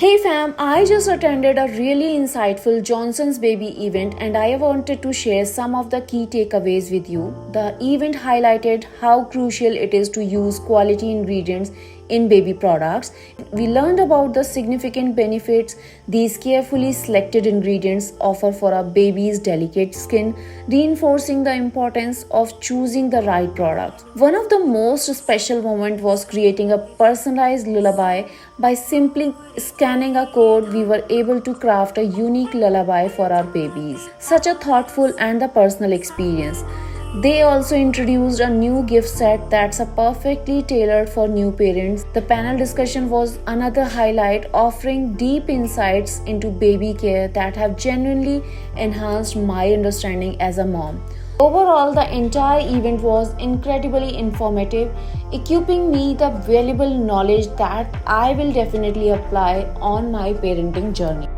Hey fam, I just attended a really insightful Johnson's Baby event and I wanted to share some of the key takeaways with you. The event highlighted how crucial it is to use quality ingredients in baby products. We learned about the significant benefits these carefully selected ingredients offer for a baby's delicate skin, reinforcing the importance of choosing the right product. One of the most special moments was creating a personalized lullaby. By simply scanning a code, we were able to craft a unique lullaby for our babies. Such a thoughtful and a personal experience. They also introduced a new gift set that's perfectly tailored for new parents. The panel discussion was another highlight, offering deep insights into baby care that have genuinely enhanced my understanding as a mom. Overall, the entire event was incredibly informative, equipping me the valuable knowledge that I will definitely apply on my parenting journey.